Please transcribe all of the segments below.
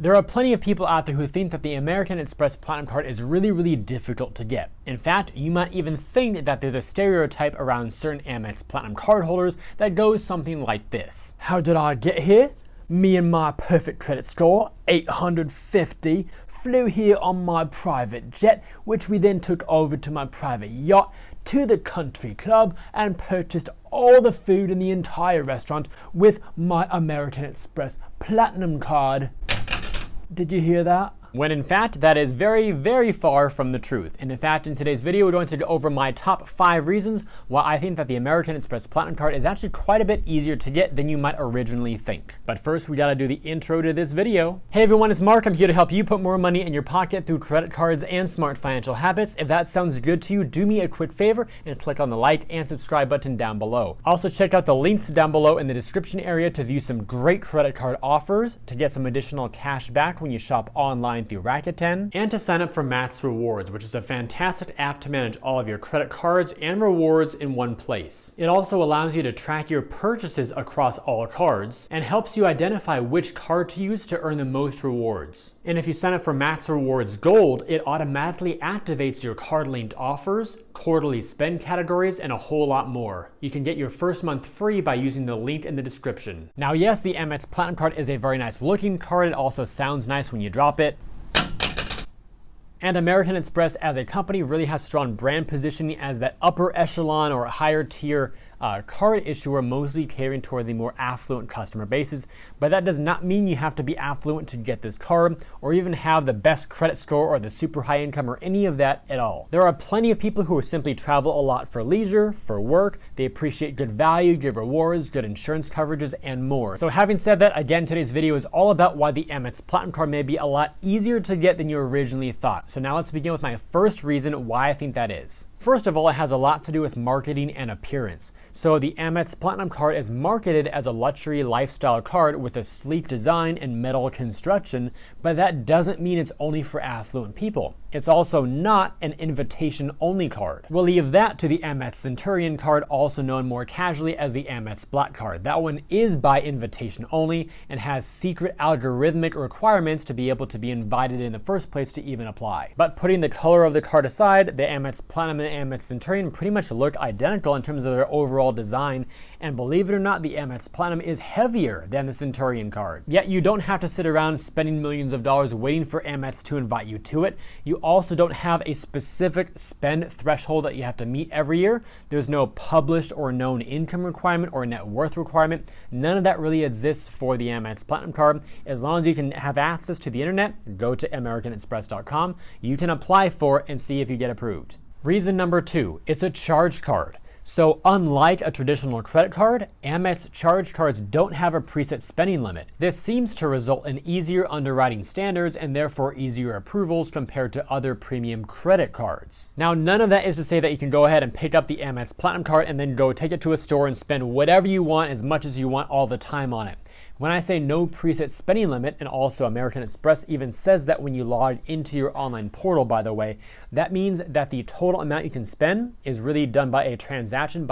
There are plenty of people out there who think that the American Express Platinum Card is really difficult to get. In fact, you might even think that there's a stereotype around certain Amex Platinum card holders that goes something like this. How did I get here? Me and my perfect credit score, 850, flew here on my private jet, which we then took over to my private yacht, to the country club, and purchased all the food in the entire restaurant with my American Express Platinum Card. Did you hear that? When in fact, that is very far from the truth. And in fact, in today's video, we're going to go over my top 5 reasons why I think that the American Express Platinum Card is actually quite a bit easier to get than you might originally think. But first, we gotta do the intro to this video. Hey everyone, it's Mark. I'm here to help you put more money in your pocket through credit cards and smart financial habits. If that sounds good to you, do me a quick favor and click on the like and subscribe button down below. Also, check out the links down below in the description area to view some great credit card offers, to get some additional cash back when you shop online through RAKUTEN, and to sign up for MAXREWARDS, which is a fantastic app to manage all of your credit cards and rewards in one place. It also allows you to track your purchases across all cards and helps you identify which card to use to earn the most rewards. And if you sign up for MAXREWARDS Gold, it automatically activates your card-linked offers, quarterly spend categories, and a whole lot more. You can get your first month free by using the link in the description. Now yes, the Amex Platinum Card is a very nice looking card. It also sounds nice when you drop it. And American Express as a company really has strong brand positioning as that upper echelon or higher tier card issuer, mostly catering toward the more affluent customer bases. But that does not mean you have to be affluent to get this card, or even have the best credit score or the super high income or any of that at all. There are plenty of people who simply travel a lot for leisure, for work. They appreciate good value, good rewards, good insurance coverages, and more. So having said that, again, today's video is all about why the Amex Platinum Card may be a lot easier to get than you originally thought. So now let's begin with my first reason why I think that is. First of all, it has a lot to do with marketing and appearance. So the Amex Platinum Card is marketed as a luxury lifestyle card with a sleek design and metal construction, but that doesn't mean it's only for affluent people. It's also not an invitation-only card. We'll leave that to the Amex Centurion Card, also known more casually as the Amex Black Card. That one is by invitation only and has secret algorithmic requirements to be able to be invited in the first place to even apply. But putting the color of the card aside, the Amex Platinum and Amex Centurion pretty much look identical in terms of their overall design, and believe it or not, the Amex Platinum is heavier than the Centurion Card. Yet you don't have to sit around spending millions of dollars waiting for Amex to invite you to it. You also don't have a specific spend threshold that you have to meet every year. There's no published or known income requirement or net worth requirement. None of that really exists for the Amex Platinum Card. As long as you can have access to the internet, go to AmericanExpress.com, you can apply for it and see if you get approved. Reason number 2, it's a charge card. So unlike a traditional credit card, Amex charge cards don't have a preset spending limit. This seems to result in easier underwriting standards and therefore easier approvals compared to other premium credit cards. Now, none of that is to say that you can go ahead and pick up the Amex Platinum Card and then go take it to a store and spend whatever you want as much as you want all the time on it. When I say no preset spending limit, and also American Express even says that when you log into your online portal, by the way, that means that the total amount you can spend is really done by a transaction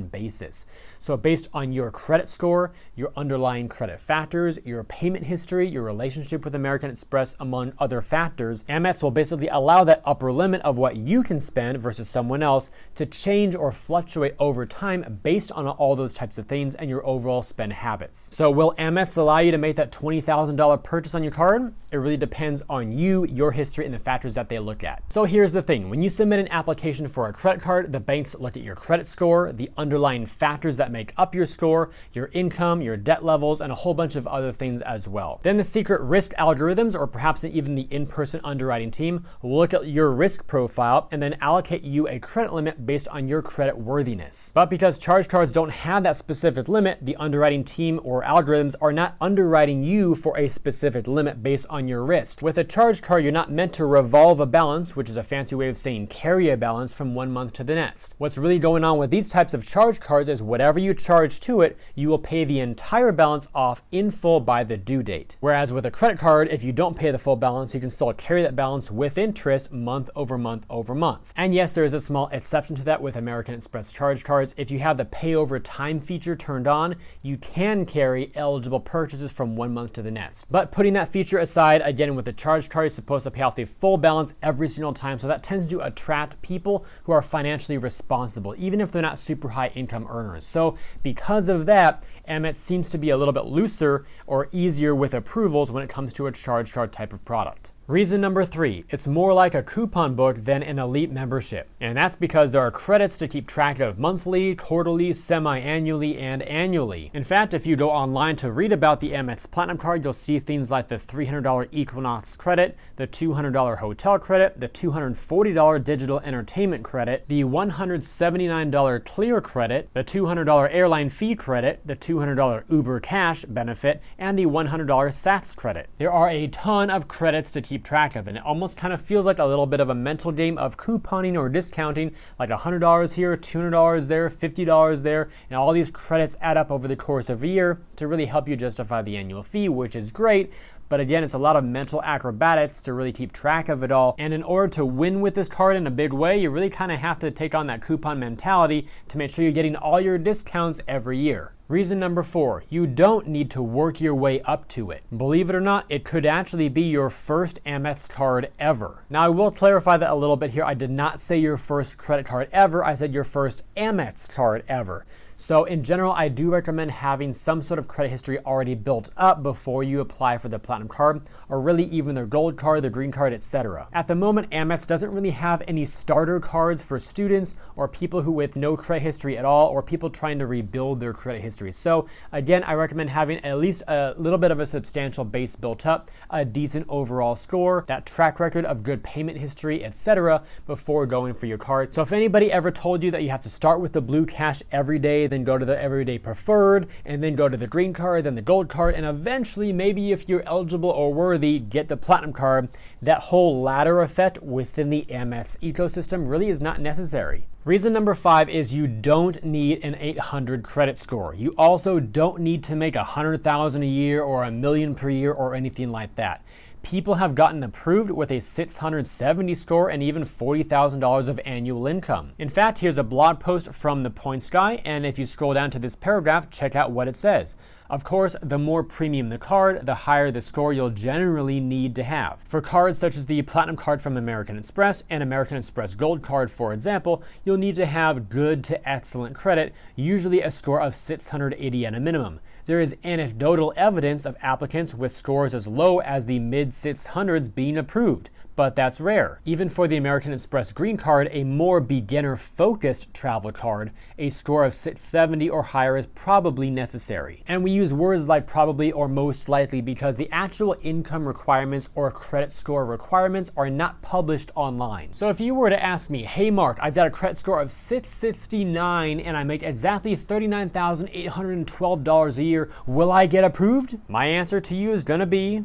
basis. So based on your credit score, your underlying credit factors, your payment history, your relationship with American Express, among other factors, Amex will basically allow that upper limit of what you can spend versus someone else to change or fluctuate over time based on all those types of things and your overall spend habits. So will Amex allow you to make that $20,000 purchase on your card? It really depends on you, your history, and the factors that they look at. So here's the thing. When you submit an application for a credit card, the banks look at your credit score, the underlying factors that make up your score, your income, your debt levels, and a whole bunch of other things as well. Then the secret risk algorithms, or perhaps even the in-person underwriting team, will look at your risk profile and then allocate you a credit limit based on your credit worthiness. But because charge cards don't have that specific limit, the underwriting team or algorithms are not underwriting you for a specific limit based on on your wrist. With a charge card, you're not meant to revolve a balance, which is a fancy way of saying carry a balance from one month to the next. What's really going on with these types of charge cards is whatever you charge to it, you will pay the entire balance off in full by the due date. Whereas with a credit card, if you don't pay the full balance, you can still carry that balance with interest month over month over month. And yes, there is a small exception to that with American Express charge cards. If you have the pay over time feature turned on, you can carry eligible purchases from one month to the next. But putting that feature aside, again, with the charge card, you're supposed to pay off the full balance every single time. So that tends to attract people who are financially responsible, even if they're not super high income earners. So because of that, Amex seems to be a little bit looser or easier with approvals when it comes to a charge card type of product. Reason number 3, it's more like a coupon book than an elite membership. And that's because there are credits to keep track of monthly, quarterly, semi-annually, and annually. In fact, if you go online to read about the Amex Platinum Card, you'll see things like the $300 Equinox credit, the $200 hotel credit, the $240 digital entertainment credit, the $179 Clear credit, the $200 airline fee credit, the $200 Uber Cash benefit, and the $100 Sats credit. There are a ton of credits to keep track of, and it almost kind of feels like a little bit of a mental game of couponing or discounting, like $100 here, $200 there, $50 there, and all these credits add up over the course of a year to really help you justify the annual fee, which is great. But again, it's a lot of mental acrobatics to really keep track of it all. And in order to win with this card in a big way, you really kind of have to take on that coupon mentality to make sure you're getting all your discounts every year. Reason number 4, you don't need to work your way up to it. Believe it or not, it could actually be your first Amex card ever. Now, I will clarify that a little bit here. I did not say your first credit card ever. I said your first Amex card ever. So in general, I do recommend having some sort of credit history already built up before you apply for the Platinum Card, or really even their Gold Card, the Green Card, etc. At the moment, Amex doesn't really have any starter cards for students or people who with no credit history at all, or people trying to rebuild their credit history. So again, I recommend having at least a little bit of a substantial base built up, a decent overall score, that track record of good payment history, etc. before going for your card. So if anybody ever told you that you have to start with the Blue Cash every day, then go to the Everyday Preferred, and then go to the Green Card, then the Gold Card, and eventually, maybe if you're eligible or worthy, get the Platinum Card, that whole ladder effect within the Amex ecosystem really is not necessary. Reason number 5 is you don't need an 800 credit score. You also don't need to make $100,000 a year or $1 million per year or anything like that. People have gotten approved with a 670 score and even $40,000 of annual income. In fact, here's a blog post from the Points Guy, and if you scroll down to this paragraph, check out what it says. Of course, the more premium the card, the higher the score you'll generally need to have. For cards such as the Platinum Card from American Express and American Express Gold Card, for example, you'll need to have good to excellent credit, usually a score of 680 at a minimum. There is anecdotal evidence of applicants with scores as low as the mid-600s being approved, but that's rare. Even for the American Express Green Card, a more beginner-focused travel card, a score of 670 or higher is probably necessary. And we use words like probably or most likely because the actual income requirements or credit score requirements are not published online. So if you were to ask me, hey Mark, I've got a credit score of 669 and I make exactly $39,812 a year, will I get approved? My answer to you is gonna be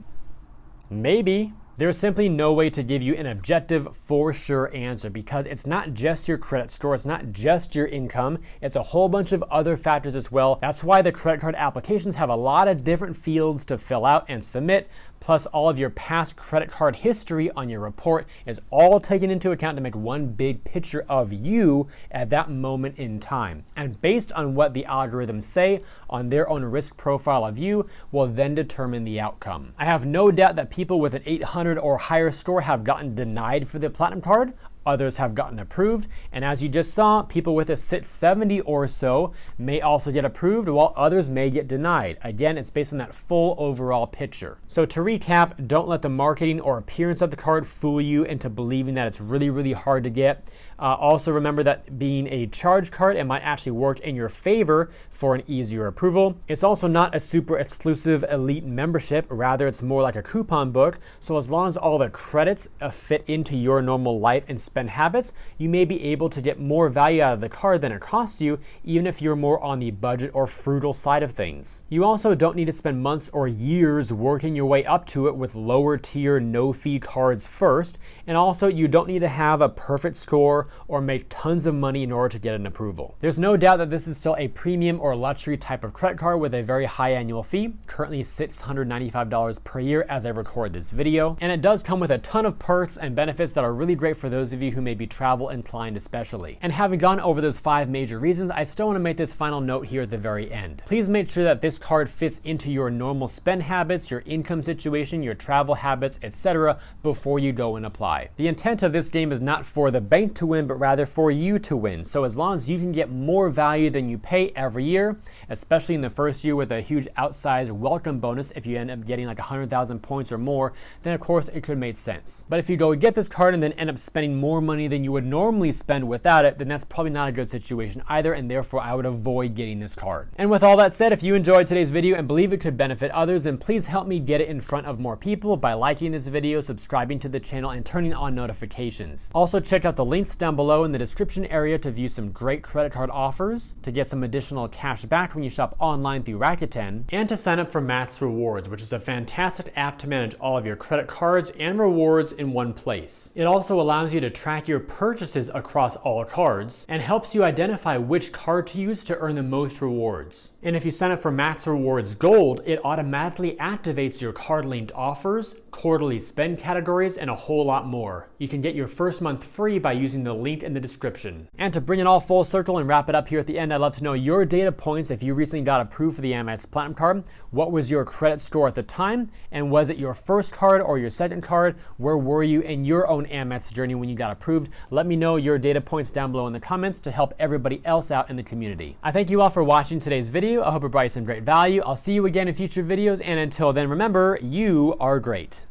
maybe. There's simply no way to give you an objective, for sure answer because it's not just your credit score, it's not just your income, it's a whole bunch of other factors as well. That's why the credit card applications have a lot of different fields to fill out and submit, plus all of your past credit card history on your report is all taken into account to make one big picture of you at that moment in time. And based on what the algorithms say on their own risk profile of you will then determine the outcome. I have no doubt that people with an 800 or higher score have gotten denied for the Platinum Card. Others have gotten approved, and as you just saw, people with a 670 or so may also get approved, while others may get denied. Again, it's based on that full overall picture. So to recap, don't let the marketing or appearance of the card fool you into believing that it's really, really hard to get. Also remember that being a charge card, it might actually work in your favor for an easier approval. It's also not a super exclusive elite membership, rather it's more like a coupon book, so as long as all the credits fit into your normal life and spend habits, you may be able to get more value out of the card than it costs you, even if you're more on the budget or frugal side of things. You also don't need to spend months or years working your way up to it with lower tier no-fee cards first, and also you don't need to have a perfect score or make tons of money in order to get an approval. There's no doubt that this is still a premium or luxury type of credit card with a very high annual fee, currently $695 per year as I record this video, and it does come with a ton of perks and benefits that are really great for those of you who may be travel inclined especially. And having gone over those 5 major reasons, I still want to make this final note here at the very end. Please make sure that this card fits into your normal spend habits, your income situation, your travel habits, etc. before you go and apply. The intent of this game is not for the bank to win, but rather for you to win. So as long as you can get more value than you pay every year, especially in the first year with a huge outsized welcome bonus if you end up getting like 100,000 points or more, then of course it could make sense. But if you go get this card and then end up spending more money than you would normally spend without it, then that's probably not a good situation either, and therefore I would avoid getting this card. And with all that said, if you enjoyed today's video and believe it could benefit others, then please help me get it in front of more people by liking this video, subscribing to the channel, and turning on notifications. Also check out the links down below in the description area to view some great credit card offers, to get some additional cash back when you shop online through Rakuten, and to sign up for MAXREWARDS, which is a fantastic app to manage all of your credit cards and rewards in one place. It also allows you to track your purchases across all cards and helps you identify which card to use to earn the most rewards. And if you sign up for MAXREWARDS Gold, it automatically activates your card-linked offers, quarterly spend categories, and a whole lot more. You can get your first month free by using the link in the description. And to bring it all full circle and wrap it up here at the end, I'd love to know your data points if you recently got approved for the Amex Platinum Card. What was your credit score at the time? And was it your first card or your second card? Where were you in your own Amex journey when you got approved? Let me know your data points down below in the comments to help everybody else out in the community. I thank you all for watching today's video. I hope it brought you some great value. I'll see you again in future videos, and until then, remember, you are great.